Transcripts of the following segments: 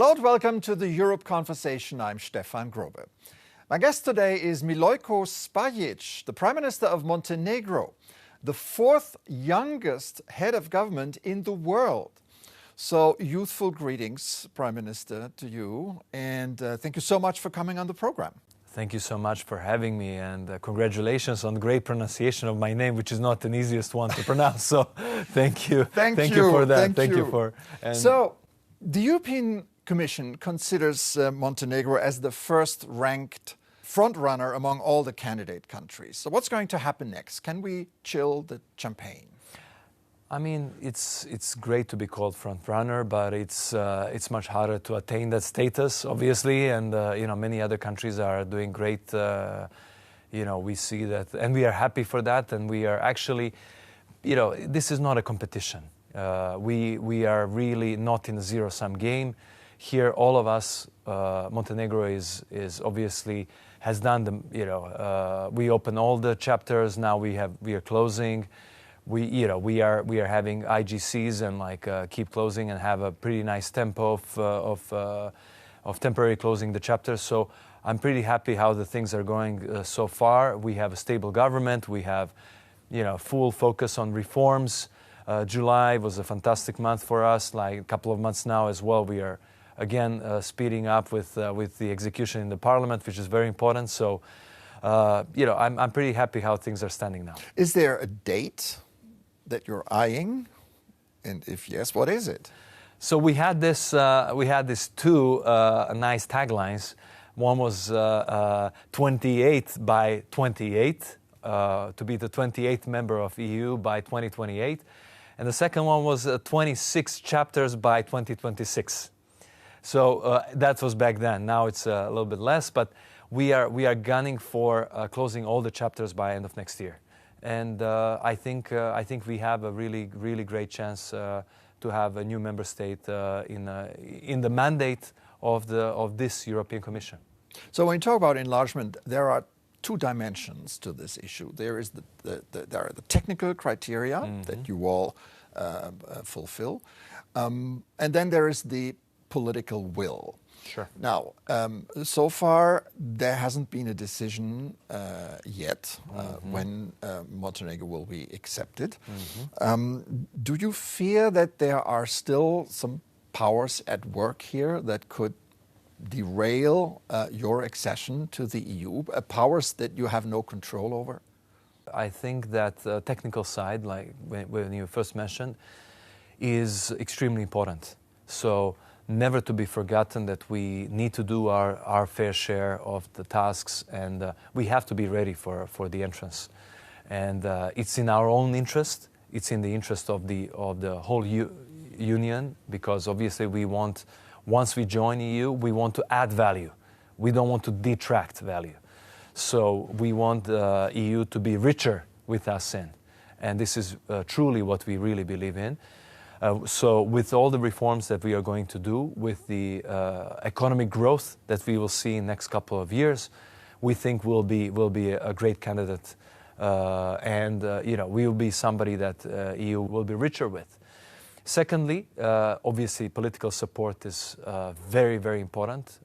Hello and welcome to the Europe Conversation. I'm Stefan Grobe. My guest today is Milojko Spaic, the Prime Minister of Montenegro, the fourth youngest head of government in the world. So youthful greetings, Prime Minister, to you, and thank you so much for coming on the program. Thank you so much for having me, and congratulations on the great pronunciation of my name, which is not the easiest one to pronounce. So thank you. Thank you for that. Thank you. And so the European Commission considers Montenegro as the first-ranked front-runner among all the candidate countries. So what's going to happen next? Can we chill the champagne? I mean, it's great to be called front-runner, but it's much harder to attain that status, obviously. And many other countries are doing great. We see that, and we are happy for that. And we are actually, this is not a competition. We are really not in a zero-sum game. Here, all of us, Montenegro is obviously has done the. We open all the chapters. Now we are closing. We are having IGCs and keep closing and have a pretty nice tempo of temporary closing the chapters. So I'm pretty happy how the things are going so far. We have a stable government. We have, full focus on reforms. July was a fantastic month for us. Like a couple of months now as well, we are again speeding up with the execution in the parliament, which is very important. So I'm pretty happy how things are standing now. Is there a date that you're eyeing, and if yes, what is it? So we had this two nice taglines. One was 28 by 28, to be the 28th member of EU by 2028, and the second one was 26 chapters by 2026. So that was back then. Now it's a little bit less, but we are gunning for closing all the chapters by end of next year. And I think we have a really great chance to have a new member state in the mandate of this European Commission. So when you talk about enlargement, there are two dimensions to this issue. There is there are the technical criteria that you all fulfill, and then there is the political will. Sure. Now, so far, there hasn't been a decision yet when Montenegro will be accepted. Do you fear that there are still some powers at work here that could derail your accession to the EU, powers that you have no control over? I think that the technical side, like when you first mentioned, is extremely important. So never to be forgotten that we need to do our fair share of the tasks, and we have to be ready for the entrance. And it's in our own interest. It's in the interest of the whole union, because obviously we want, once we join EU, we want to add value. We don't want to detract value. So we want the EU to be richer with us in. And this is truly what we really believe in. So with all the reforms that we are going to do, with the economic growth that we will see in the next couple of years, we think we'll be a great candidate, and we will be somebody that EU will be richer with. Secondly, obviously political support is very important.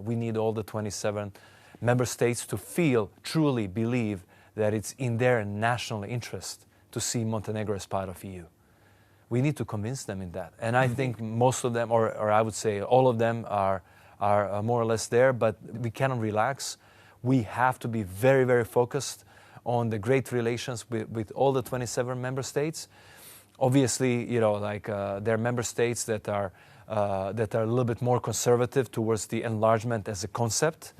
We need all the 27 member states to truly believe that it's in their national interest to see Montenegro as part of EU. We need to convince them in that. And I think most of them, or I would say all of them, are more or less there, but we cannot relax. We have to be very focused on the great relations with all the 27 member states. Obviously, there are member states that are a little bit more conservative towards the enlargement as a concept.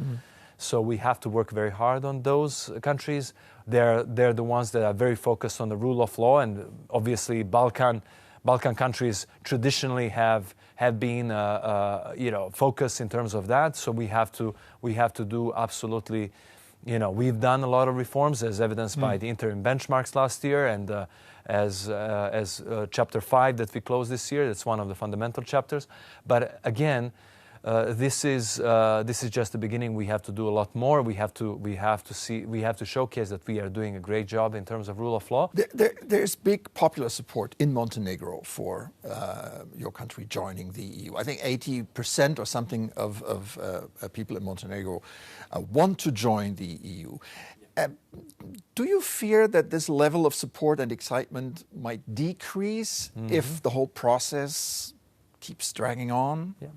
So we have to work very hard on those countries. They're the ones that are very focused on the rule of law, and obviously Balkan countries traditionally have been focused in terms of that. So we have to do absolutely. We've done a lot of reforms, as evidenced by the interim benchmarks last year, and as Chapter 5 that we closed this year. That's one of the fundamental chapters. But again, this is just the beginning. We have to do a lot more. We have to showcase that we are doing a great job in terms of rule of law. There's big popular support in Montenegro for your country joining the EU. I think 80% or something of people in Montenegro want to join the EU. Do you fear that this level of support and excitement might decrease if the whole process keeps dragging on? Yeah.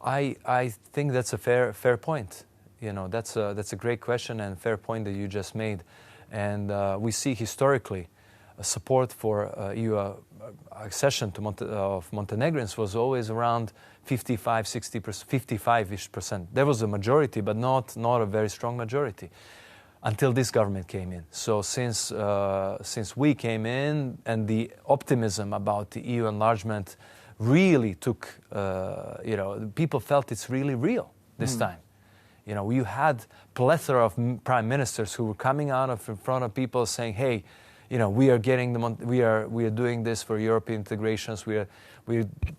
I think that's a fair point. You know, that's a great question and fair point that you just made. And we see historically support for EU accession of Montenegrins was always around 55, 60%, 55-ish%. There was a majority, but not a very strong majority, until this government came in. So since we came in, and the optimism about the EU enlargement really took, people felt it's really real this time. You know, you had plethora of prime ministers who were coming out in front of people saying, "Hey, you know, we are doing this for European integrations. We're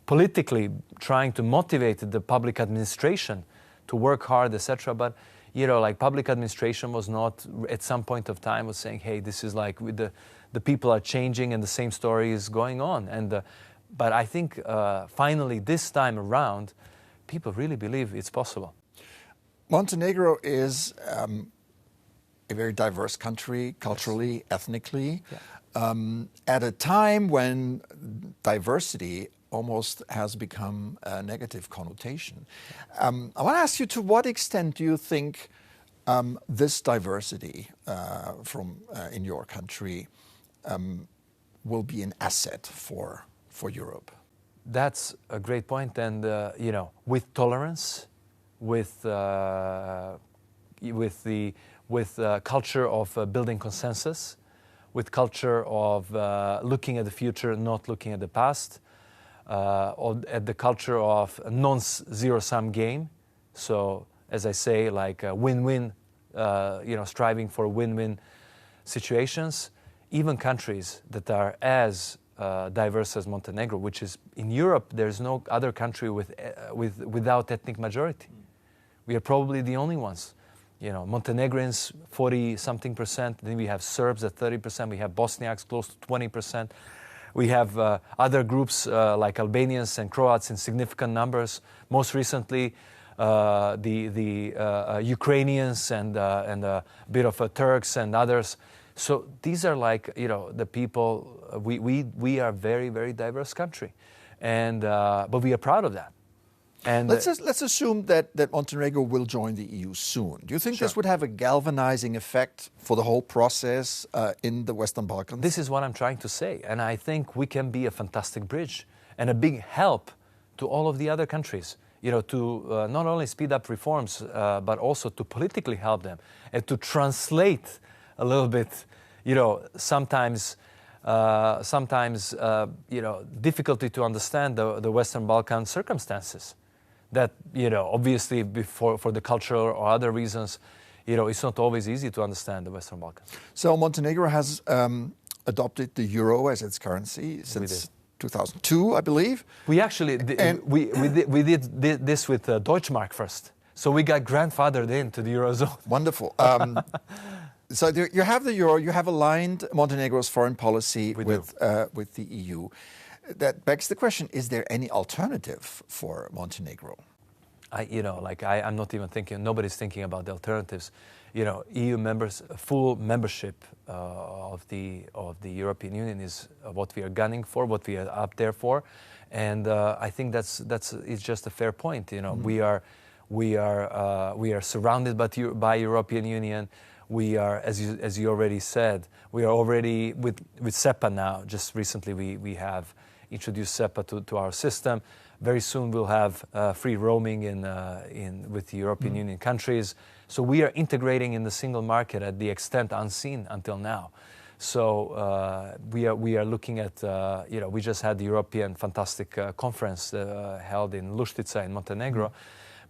politically trying to motivate the public administration to work hard, etc." But you know, like public administration was not at some point of time was saying, "Hey, this is like the people are changing and the same story is going on." And but I think finally this time around, people really believe it's possible. Montenegro is a very diverse country, culturally, ethnically, at a time when diversity almost has become a negative connotation. I want to ask you, to what extent do you think this diversity in your country will be an asset for Europe? That's a great point, and you know, with tolerance, with culture of building consensus, with culture of looking at the future, not looking at the past, or at the culture of a non-zero-sum game. So, as I say, like a win-win, striving for win-win situations. Even countries that are as diverse as Montenegro, which is in Europe, there's no other country without ethnic majority. We are probably the only ones. You know, Montenegrins 40-something%. Then we have Serbs at 30%. We have Bosniaks close to 20%. We have other groups like Albanians and Croats in significant numbers. Most recently, the Ukrainians and a bit of Turks and others. So these are like, you know, the people. We are a very, very diverse country, and but we are proud of that. And let's assume that Montenegro will join the EU soon. Do you think this would have a galvanizing effect for the whole process in the Western Balkans? This is what I'm trying to say, and I think we can be a fantastic bridge and a big help to all of the other countries. You know, to not only speed up reforms, but also to politically help them and to translate a little bit. You know, sometimes difficulty to understand the Western Balkan circumstances. That, you know, obviously for the cultural or other reasons, you know, it's not always easy to understand the Western Balkans. So Montenegro has adopted the euro as its currency since 2002, I believe. We actually we did this with Deutschmark first. So we got grandfathered into the Eurozone. Wonderful. So you have the euro, you have aligned Montenegro's foreign policy with the EU. That begs the question, is there any alternative for Montenegro? I'm not even thinking, nobody's thinking about the alternatives. You know, EU members, full membership of the European Union is what we are gunning for, what we are up there for. And I think it's just a fair point. You know, we are surrounded by European Union. We are, as you already said, we are already with SEPA now. Just recently, we have introduced SEPA to our system. Very soon, we'll have free roaming with the European Union countries. So we are integrating in the single market at the extent unseen until now. So we are looking at we just had the European fantastic conference held in Luštica in Montenegro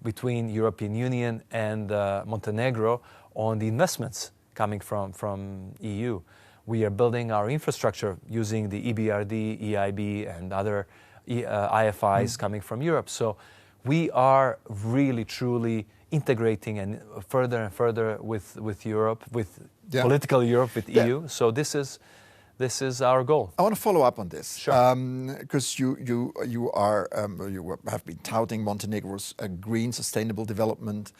between European Union and Montenegro on the investments coming from EU. We are building our infrastructure using the EBRD, EIB, and other IFIs coming from Europe. So we are really truly integrating and further with Europe, with political Europe, with EU. So this is our goal. I want to follow up on this, Sure. because you have been touting Montenegro's green, sustainable development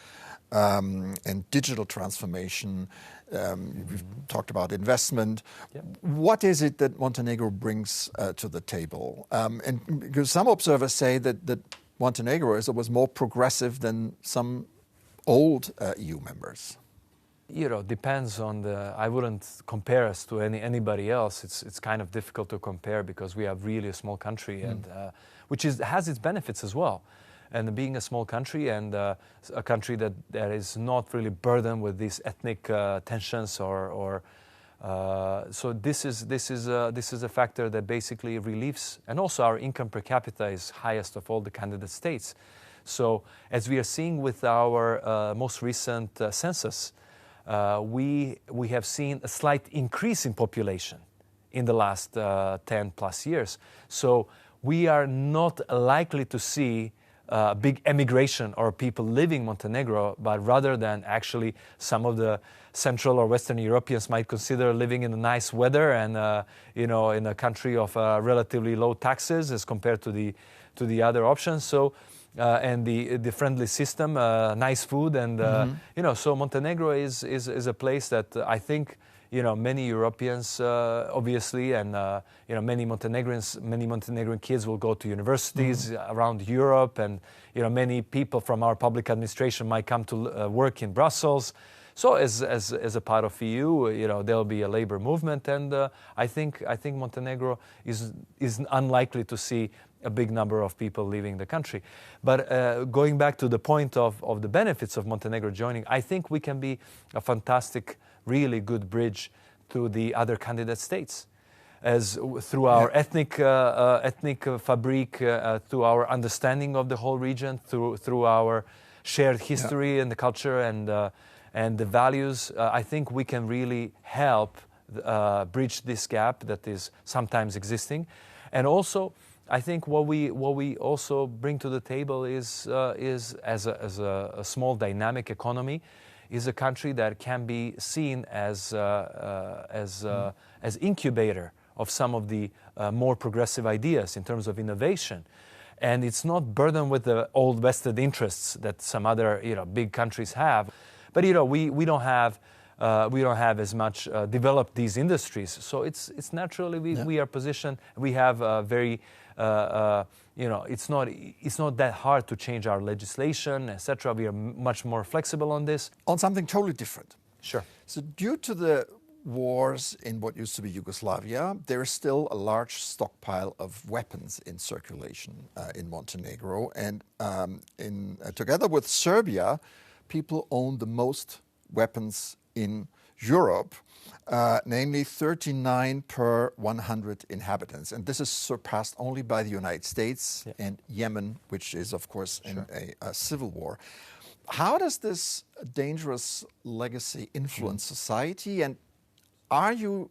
and digital transformation. We've talked about investment. Yep. What is it that Montenegro brings to the table? And because some observers say that Montenegro was more progressive than some old EU members. Depends on I wouldn't compare us to anybody else. It's kind of difficult to compare because we are really a small country, and which has its benefits as well. And being a small country and a country that is not really burdened with these ethnic tensions so this is a factor that basically relieves, and also our income per capita is highest of all the candidate states. So as we are seeing with our most recent census, we have seen a slight increase in population in the last 10 plus years. So we are not likely to see big emigration or people leaving Montenegro, but rather than actually some of the Central or Western Europeans might consider living in the nice weather and in a country of relatively low taxes as compared to the other options. So and the friendly system, nice food, and so Montenegro is a place that I think many Europeans obviously, and many Montenegrin kids will go to universities around Europe, and many people from our public administration might come to work in Brussels. So as a part of EU, there'll be a labor movement, and I think Montenegro is unlikely to see a big number of people leaving the country. But going back to the point of the benefits of Montenegro joining, I think we can be a fantastic, really good bridge to the other candidate states, as through our ethnic fabric, through our understanding of the whole region, through our shared history and the culture and the values. I think we can really help bridge this gap that is sometimes existing, and also I think what we also bring to the table is as a small dynamic economy, is a country that can be seen as incubator of some of the more progressive ideas in terms of innovation, and it's not burdened with the old vested interests that some other big countries have. But we don't have as much developed these industries, so it's naturally we are positioned. We have a very it's not that hard to change our legislation, etc. We are much more flexible on this. On something totally different. Sure. So due to the wars in what used to be Yugoslavia, there is still a large stockpile of weapons in circulation in Montenegro, and together with Serbia, people own the most weapons in Europe, namely 39 per 100 inhabitants. And this is surpassed only by the United States and Yemen, which is, of course, in a civil war. How does this dangerous legacy influence society, and are you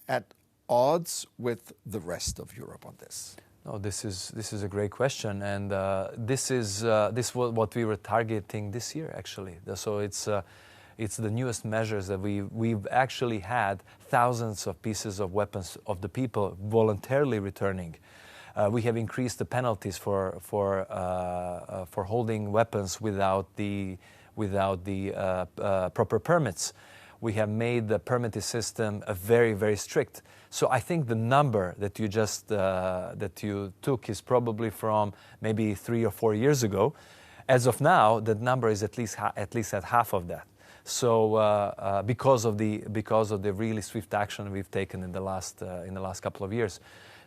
at odds with the rest of Europe on this? No, this is a great question, and this was what we were targeting this year, actually. So it's the newest measures that we've actually had thousands of pieces of weapons of the people voluntarily returning. We have increased the penalties for holding weapons without the proper permits. We have made the permitting system very, very strict. So I think the number that you took is probably from maybe 3 or 4 years ago. As of now, the number is at least at half of that. So because of the really swift action we've taken in the last couple of years.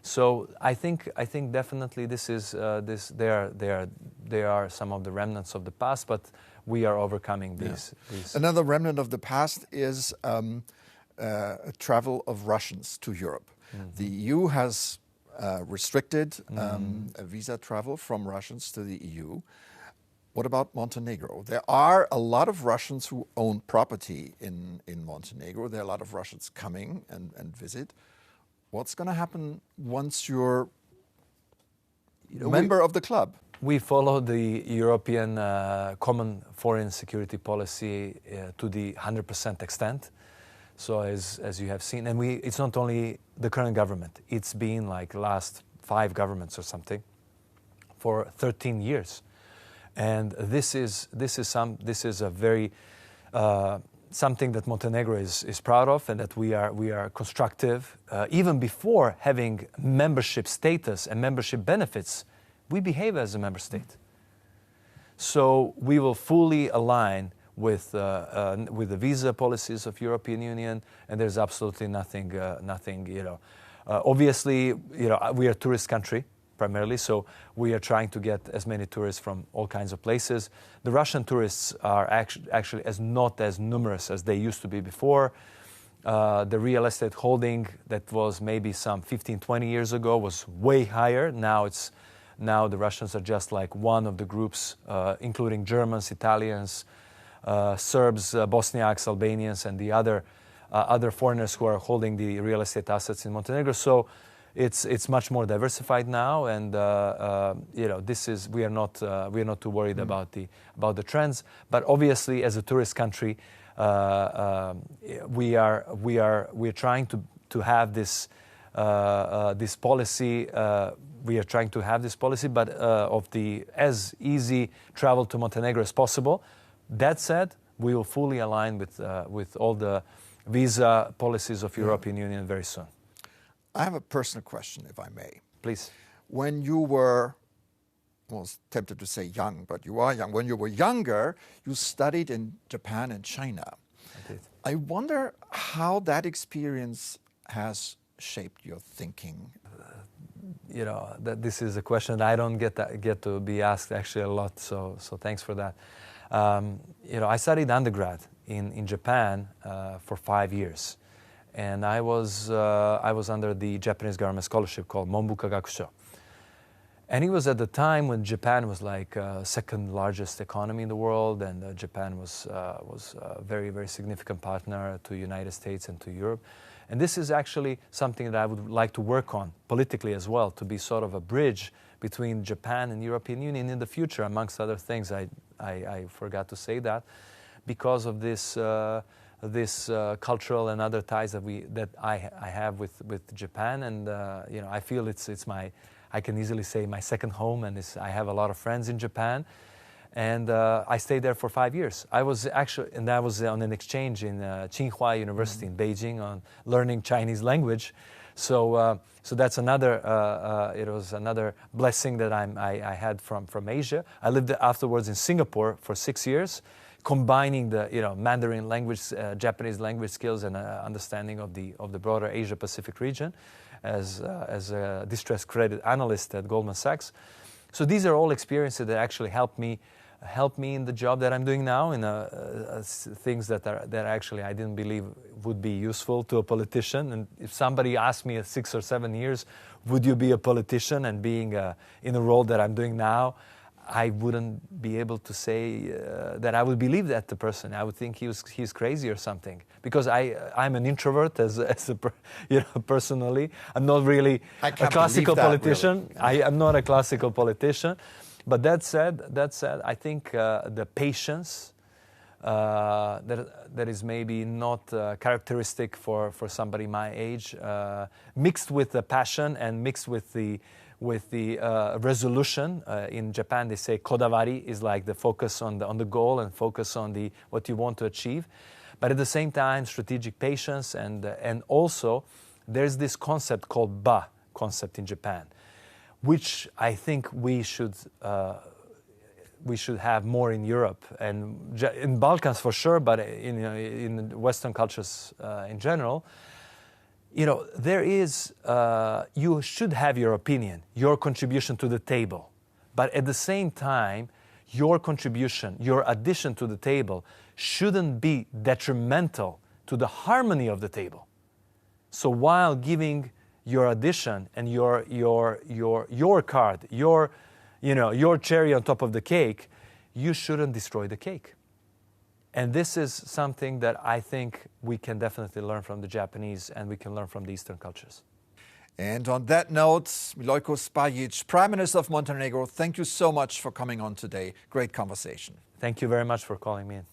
So I think definitely they are some of the remnants of the past, but we are overcoming these. Another remnant of the past is travel of Russians to Europe. The EU has restricted visa travel from Russians to the EU. What about Montenegro? There are a lot of Russians who own property in Montenegro. There are a lot of Russians coming and visit. What's going to happen once you're a member of the club? We follow the European common foreign security policy to the 100% extent. So as you have seen, and it's not only the current government, it's been like last 5 governments or something for 13 years. And this is a very something that Montenegro is proud of, and that we are constructive. Even before having membership status and membership benefits, we behave as a member state. So we will fully align with the visa policies of European Union, and there's absolutely nothing. Obviously, we are a tourist country primarily, so we are trying to get as many tourists from all kinds of places. The Russian tourists are actually not as numerous as they used to be before. The real estate holding that was maybe some 15, 20 years ago was way higher. Now the Russians are just like one of the groups, including Germans, Italians, Serbs, Bosniaks, Albanians, and the other foreigners who are holding the real estate assets in Montenegro. So it's much more diversified now, and we are not too worried about the trends. But obviously, as a tourist country, we are trying to have this policy. We are trying to have this policy, but of the as easy travel to Montenegro as possible. That said, we will fully align with all the visa policies of European Union very soon. I have a personal question, if I may. Please. When you were, I was tempted to say young, but you are young. When you were younger, you studied in Japan and China. I did. I wonder how that experience has shaped your thinking. That this is a question I don't get to be asked actually a lot. So thanks for that. I studied undergrad in Japan for 5 years, and I was under the Japanese government scholarship called Monbuka Gakusho. And it was at the time when Japan was like second largest economy in the world, and Japan was a very, very significant partner to the United States and to Europe. And this is actually something that I would like to work on politically as well, to be sort of a bridge between Japan and European Union in the future, amongst other things. I forgot to say that because of this cultural and other ties that I have with Japan, and I feel it's I can easily say my second home, and I have a lot of friends in Japan. And I stayed there for 5 years. I was on an exchange in Tsinghua University in Beijing on learning Chinese language. So that's another. It was another blessing that I had from Asia. I lived afterwards in Singapore for 6 years, combining the Mandarin language, Japanese language skills, and understanding of the broader Asia Pacific region, as a distressed credit analyst at Goldman Sachs. So these are all experiences that actually help me in the job that I'm doing now, in things that actually I didn't believe would be useful to a politician. And if somebody asked me at 6 or 7 years, would you be a politician, and being in a role that I'm doing now, I wouldn't be able to say that I would believe that the person. I would think he's crazy or something, because I'm an introvert personally. I'm not really a classical politician. Really. I'm not a classical politician. But that said, I think the patience that is maybe not characteristic for somebody my age, mixed with the passion and mixed with the resolution. In Japan, they say kodawari is like the focus on the goal and focus on what you want to achieve. But at the same time, strategic patience, and also there's this concept called ba concept in Japan, which I think we should have more in Europe and in Balkans for sure, but in Western cultures in general. There is, you should have your opinion, your contribution to the table. But at the same time, your contribution, your addition to the table shouldn't be detrimental to the harmony of the table. So while giving your addition and your card, your cherry on top of the cake, you shouldn't destroy the cake. And this is something that I think we can definitely learn from the Japanese, and we can learn from the Eastern cultures. And on that note, Milojko Spaić, Prime Minister of Montenegro, thank you so much for coming on today. Great conversation. Thank you very much for calling me in.